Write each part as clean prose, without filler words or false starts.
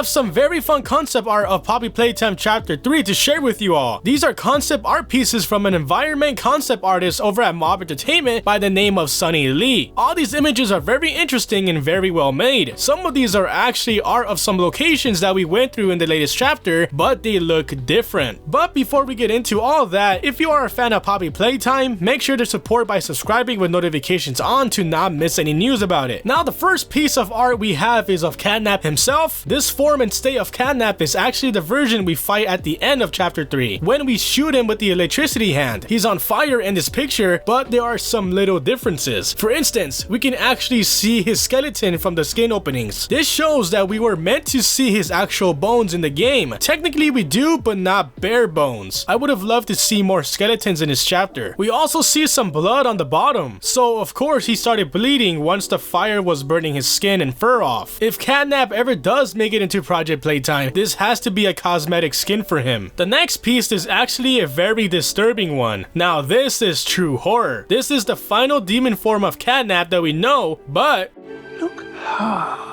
have some very fun concept art of Poppy Playtime Chapter 3 to share with you all. These are concept art pieces from an environment concept artist over at Mob Entertainment by the name of Sunny Lee. All these images are very interesting and very well made. Some of these are actually art of some locations that we went through in the latest chapter, but they look different. But before we get into all that, if you are a fan of Poppy Playtime, make sure to support by subscribing with notifications on to not miss any news about it. Now the first piece of art we have is of CatNap himself. This form and state of CatNap is actually the version we fight at the end of chapter 3 when we shoot him with the electricity hand. He's on fire in this picture, but there are some little differences. For instance, we can actually see his skeleton from the skin openings. This shows that we were meant to see his actual bones in the game. Technically we do, but not bare bones. I would have loved to see more skeletons in this chapter. We also see some blood on the bottom, so of course he started bleeding once the fire was burning his skin and fur off. If CatNap ever does make it into Project Playtime, this has to be a cosmetic skin for him. The next piece is actually a very disturbing one. Now this is true horror. This is the final demon form of CatNap that we know, but Look hard.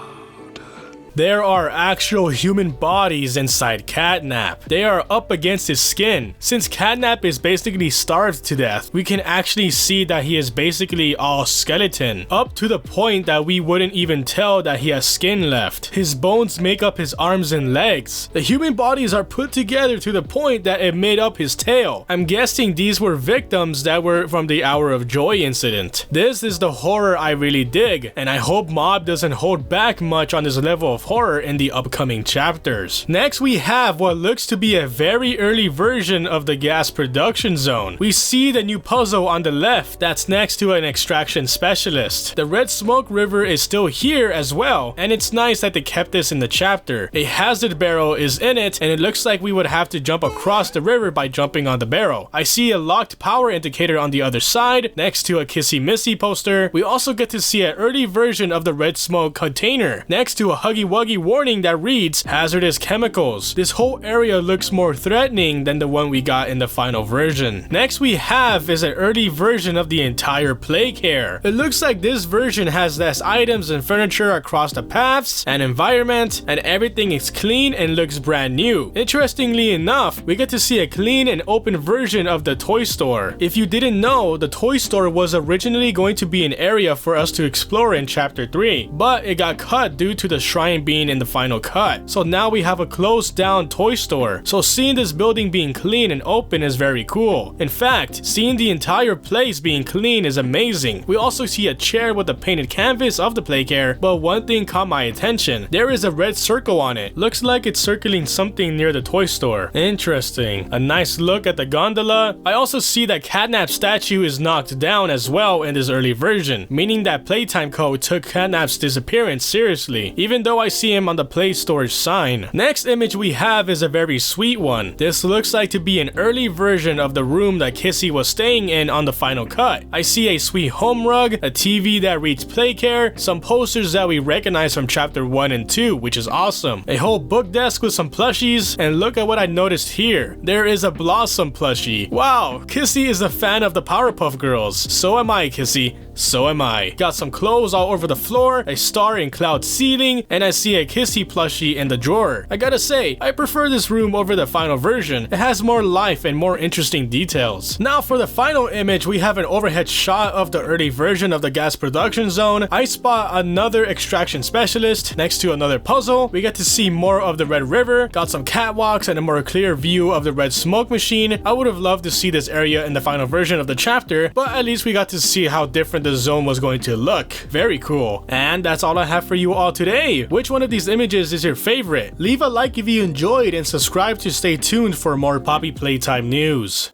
there are actual human bodies inside CatNap. They are up against his skin. Since CatNap is basically starved to death, we can actually see that he is basically all skeleton, up to the point that we wouldn't even tell that he has skin left. His bones make up his arms and legs. The human bodies are put together to the point that it made up his tail. I'm guessing these were victims that were from the Hour of Joy incident. This is the horror I really dig, and I hope Mob doesn't hold back much on this level of horror in the upcoming chapters. Next we have what looks to be a very early version of the gas production zone. We see the new puzzle on the left that's next to an extraction specialist. The red smoke river is still here as well, and it's nice that they kept this in the chapter. A hazard barrel is in it, and it looks like we would have to jump across the river by jumping on the barrel. I see a locked power indicator on the other side next to a Kissy Missy poster. We also get to see an early version of the red smoke container next to a Huggy Wuggy warning that reads hazardous chemicals. This whole area looks more threatening than the one we got in the final version. Next we have is an early version of the entire play care. It looks like this version has less items and furniture across the paths and environment, and everything is clean and looks brand new. Interestingly enough, we get to see a clean and open version of the toy store. If you didn't know, the toy store was originally going to be an area for us to explore in chapter 3, but it got cut due to the shrine being in the final cut. So now we have a closed down toy store. So seeing this building being clean and open is very cool. In fact, seeing the entire place being clean is amazing. We also see a chair with a painted canvas of the play care, but one thing caught my attention. There is a red circle on it. Looks like it's circling something near the toy store. Interesting. A nice look at the gondola. I also see that CatNap's statue is knocked down as well in this early version, meaning that Playtime Co took CatNap's disappearance seriously, even though I see him on the Play Storage sign. Next image we have is a very sweet one. This looks like to be an early version of the room that Kissy was staying in on the final cut. I see a sweet home rug, a TV that reads Play Care, some posters that we recognize from chapter 1 and 2, which is awesome, a whole book desk with some plushies, and look at what I noticed here. There is a Blossom plushie. Wow, Kissy is a fan of the Powerpuff Girls. So am I, Kissy. So am I. Got some clothes all over the floor, a star in cloud ceiling, and I see a Kissy plushie in the drawer. I gotta say, I prefer this room over the final version. It has more life and more interesting details. Now for the final image, we have an overhead shot of the early version of the gas production zone. I spot another extraction specialist next to another puzzle. We get to see more of the red river, got some catwalks and a more clear view of the red smoke machine. I would have loved to see this area in the final version of the chapter, but at least we got to see how different the zone was going to look. Very cool. And that's all I have for you all today. Which one of these images is your favorite? Leave a like if you enjoyed and subscribe to stay tuned for more Poppy Playtime news.